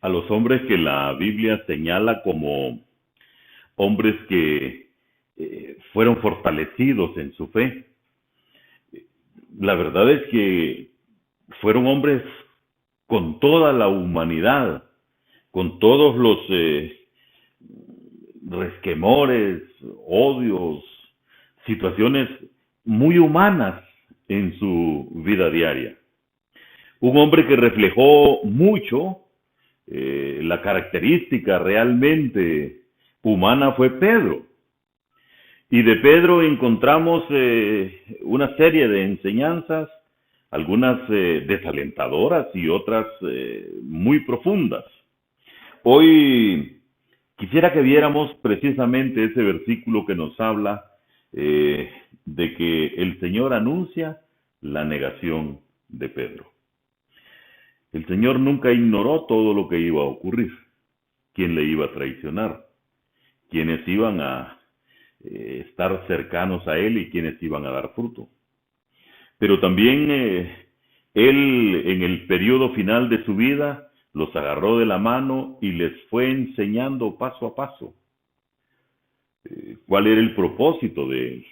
a los hombres que la Biblia señala como hombres que fueron fortalecidos en su fe. La verdad es que fueron hombres con toda la humanidad, con todos los resquemores, odios, situaciones muy humanas en su vida diaria. Un hombre que reflejó mucho la característica realmente humana fue Pedro. Y de Pedro encontramos una serie de enseñanzas, algunas desalentadoras y otras muy profundas. Hoy quisiera que viéramos precisamente ese versículo que nos habla de que el Señor anuncia la negación de Pedro. El Señor nunca ignoró todo lo que iba a ocurrir, quién le iba a traicionar, quiénes iban a estar cercanos a Él y quiénes iban a dar fruto. Pero también Él, en el periodo final de su vida, los agarró de la mano y les fue enseñando paso a paso cuál era el propósito de Él,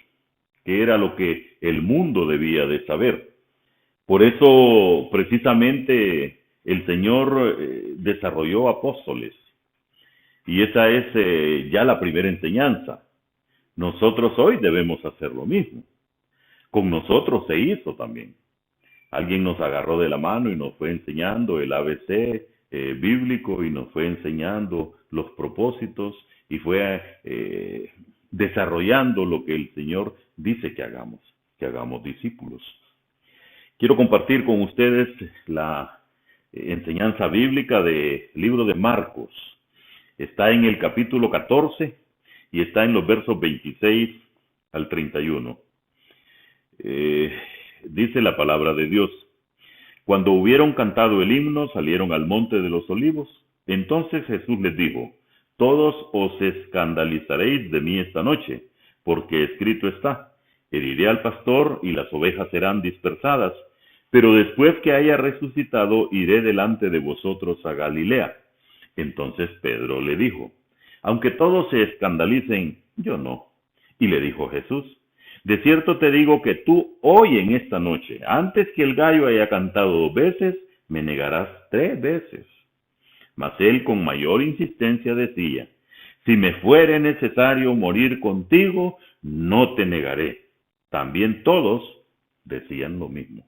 qué era lo que el mundo debía de saber. Por eso, precisamente, el Señor desarrolló apóstoles. Y esa es ya la primera enseñanza. Nosotros hoy debemos hacer lo mismo. Con nosotros se hizo también. Alguien nos agarró de la mano y nos fue enseñando el ABC bíblico y nos fue enseñando los propósitos y fue desarrollando lo que el Señor dice que hagamos discípulos. Quiero compartir con ustedes la enseñanza bíblica del libro de Marcos. Está en el capítulo 14 y está en los versos 26 al 31. Dice la palabra de Dios: cuando hubieron cantado el himno, salieron al monte de los olivos. Entonces Jesús les dijo: todos os escandalizaréis de mí esta noche, porque escrito está: heriré al pastor y las ovejas serán dispersadas. Pero después que haya resucitado, iré delante de vosotros a Galilea. Entonces Pedro le dijo: aunque todos se escandalicen, yo no. Y le dijo Jesús: de cierto te digo que tú hoy en esta noche, antes que el gallo haya cantado 2 veces, me negarás 3 veces. Mas él con mayor insistencia decía: si me fuere necesario morir contigo, no te negaré. También todos decían lo mismo.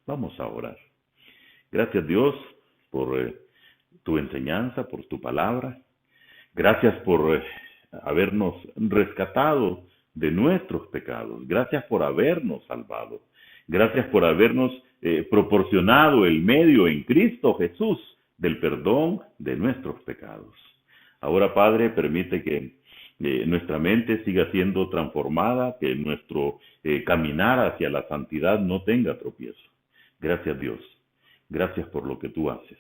Vamos a orar. Gracias, Dios, por tu enseñanza, por tu palabra. Gracias por habernos rescatado de nuestros pecados. Gracias por habernos salvado. Gracias por habernos proporcionado el medio en Cristo Jesús del perdón de nuestros pecados. Ahora, Padre, permite que nuestra mente siga siendo transformada, que nuestro caminar hacia la santidad no tenga tropiezo. Gracias, Dios. Gracias por lo que tú haces.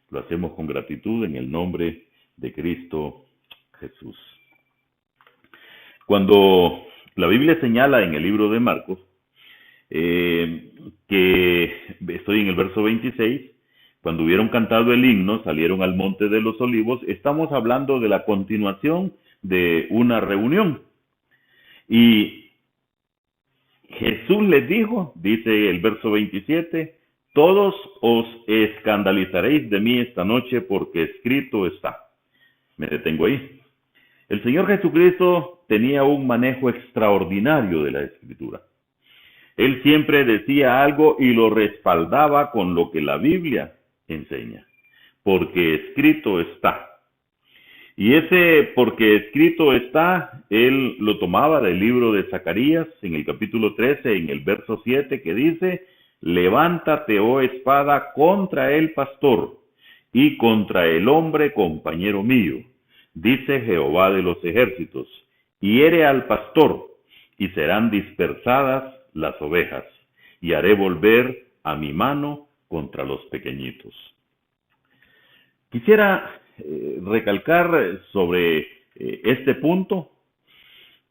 Lo hacemos con gratitud en el nombre de Cristo Jesús. Cuando la Biblia señala en el libro de Marcos, que estoy en el verso 26, cuando hubieron cantado el himno, salieron al monte de los olivos, estamos hablando de la continuación de una reunión. Y Jesús les dijo, dice el verso 27, todos os escandalizaréis de mí esta noche porque escrito está. Me detengo ahí. El Señor Jesucristo tenía un manejo extraordinario de la Escritura. Él siempre decía algo y lo respaldaba con lo que la Biblia enseña. Porque escrito está. Y ese porque escrito está, él lo tomaba del libro de Zacarías, en el capítulo 13, en el verso 7, que dice: levántate, oh espada, contra el pastor y contra el hombre compañero mío, dice Jehová de los ejércitos, hiere al pastor, y serán dispersadas las ovejas, y haré volver a mi mano contra los pequeñitos. Quisiera recalcar sobre este punto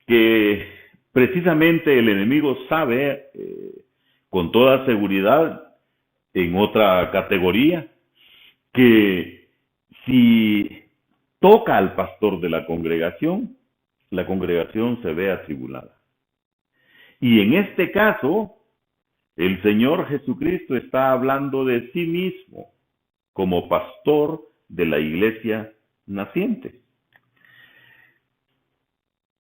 que precisamente el enemigo sabe con toda seguridad, en otra categoría, que Si toca al pastor de la congregación se ve atribulada. Y en este caso, el Señor Jesucristo está hablando de sí mismo como pastor de la iglesia naciente.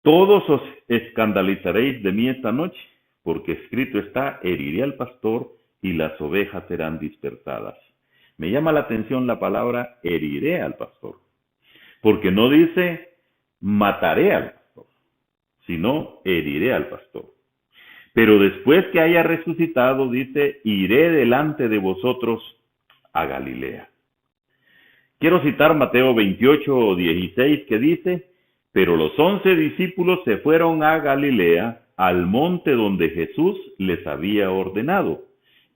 Todos os escandalizaréis de mí esta noche, porque escrito está, heriré al pastor y las ovejas serán dispersadas. Me llama la atención la palabra heriré al pastor, porque no dice mataré al pastor, sino heriré al pastor. Pero después que haya resucitado, dice, iré delante de vosotros a Galilea. Quiero citar Mateo 28:16 que dice, pero los 11 discípulos se fueron a Galilea, al monte donde Jesús les había ordenado,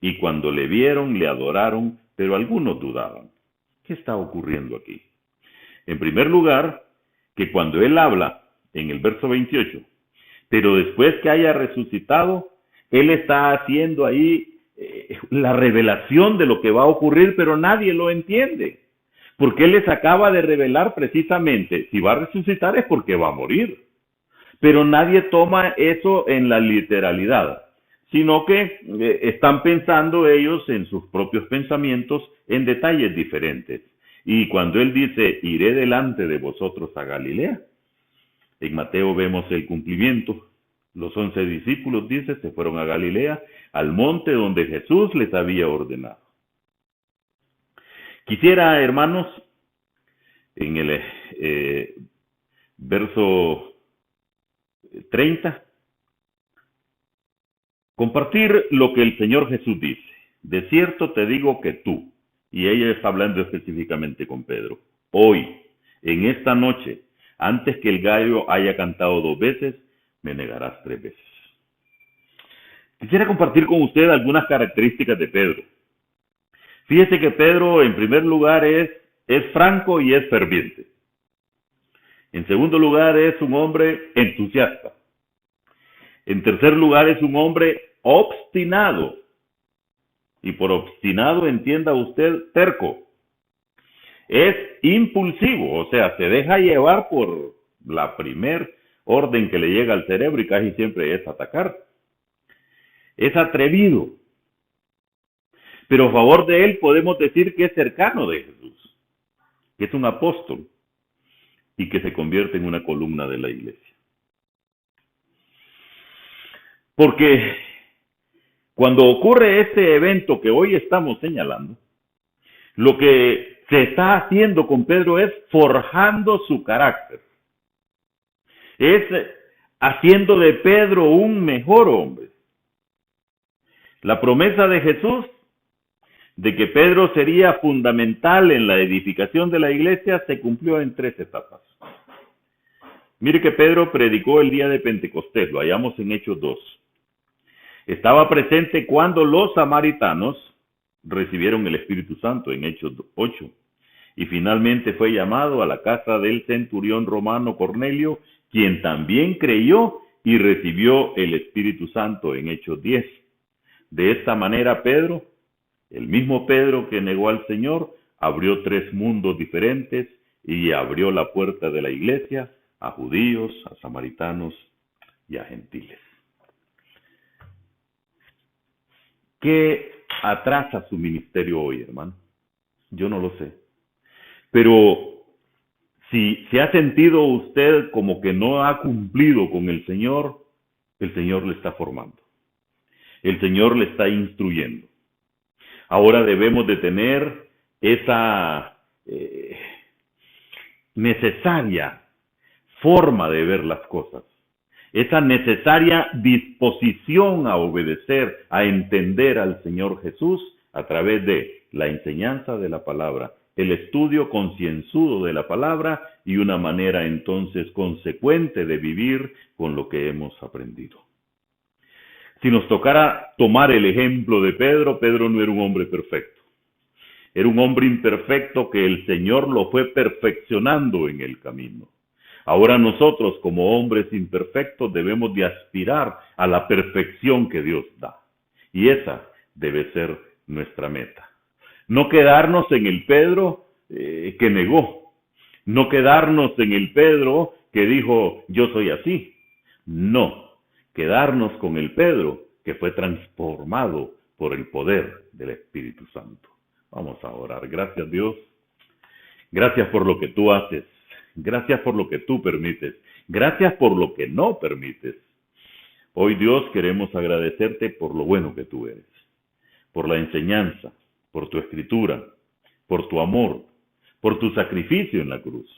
y cuando le vieron, le adoraron, pero algunos dudaban. ¿Qué está ocurriendo aquí? En primer lugar, que cuando él habla en el verso 28, pero después que haya resucitado, él está haciendo ahí la revelación de lo que va a ocurrir, pero nadie lo entiende. Porque él les acaba de revelar precisamente, si va a resucitar es porque va a morir. Pero nadie toma eso en la literalidad, sino que están pensando ellos en sus propios pensamientos en detalles diferentes. Y cuando él dice, iré delante de vosotros a Galilea, en Mateo vemos el cumplimiento. Los 11 discípulos, dice, se fueron a Galilea, al monte donde Jesús les había ordenado. Quisiera, hermanos, en el verso 30, compartir lo que el Señor Jesús dice. De cierto te digo que tú, y ella está hablando específicamente con Pedro, hoy, en esta noche, antes que el gallo haya cantado 2 veces, me negarás 3 veces. Quisiera compartir con usted algunas características de Pedro. Fíjese que Pedro, en primer lugar, es franco y es ferviente. En segundo lugar, es un hombre entusiasta. En tercer lugar, es un hombre obstinado. Y por obstinado entienda usted terco. Es impulsivo, o sea, se deja llevar por la primer orden que le llega al cerebro y casi siempre es atacar. Es atrevido. Pero a favor de él podemos decir que es cercano de Jesús, que es un apóstol y que se convierte en una columna de la iglesia. Porque cuando ocurre este evento que hoy estamos señalando, lo que se está haciendo con Pedro es forjando su carácter. Es haciendo de Pedro un mejor hombre. La promesa de Jesús de que Pedro sería fundamental en la edificación de la iglesia se cumplió en 3 etapas. Mire que Pedro predicó el día de Pentecostés, lo hallamos en Hechos 2. Estaba presente cuando los samaritanos recibieron el Espíritu Santo en Hechos 8. Y finalmente fue llamado a la casa del centurión romano Cornelio, quien también creyó y recibió el Espíritu Santo en Hechos 10. De esta manera Pedro, el mismo Pedro que negó al Señor, abrió 3 mundos diferentes y abrió la puerta de la iglesia a judíos, a samaritanos y a gentiles. ¿Qué atrasa su ministerio hoy, hermano? Yo no lo sé. Pero si se ha sentido usted como que no ha cumplido con el Señor le está formando. El Señor le está instruyendo. Ahora debemos de tener esa necesaria forma de ver las cosas, esa necesaria disposición a obedecer, a entender al Señor Jesús a través de la enseñanza de la palabra, el estudio concienzudo de la palabra y una manera entonces consecuente de vivir con lo que hemos aprendido. Si nos tocara tomar el ejemplo de Pedro, Pedro no era un hombre perfecto. Era un hombre imperfecto que el Señor lo fue perfeccionando en el camino. Ahora nosotros, como hombres imperfectos, debemos de aspirar a la perfección que Dios da. Y esa debe ser nuestra meta. No quedarnos en el Pedro que negó. No quedarnos en el Pedro que dijo, yo soy así. No, quedarnos con el Pedro que fue transformado por el poder del Espíritu Santo. Vamos a orar. Gracias, Dios. Gracias por lo que tú haces. Gracias por lo que tú permites. Gracias por lo que no permites. Hoy, Dios, queremos agradecerte por lo bueno que tú eres, por la enseñanza, por tu escritura, por tu amor, por tu sacrificio en la cruz,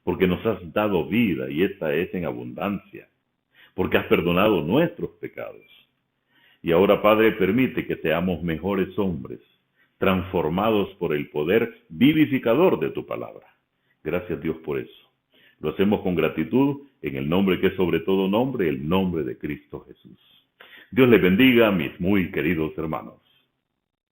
porque nos has dado vida y esta es en abundancia, porque has perdonado nuestros pecados. Y ahora, Padre, permite que seamos mejores hombres, transformados por el poder vivificador de tu palabra. Gracias, Dios, por eso. Lo hacemos con gratitud en el nombre que es sobre todo nombre, el nombre de Cristo Jesús. Dios les bendiga, mis muy queridos hermanos.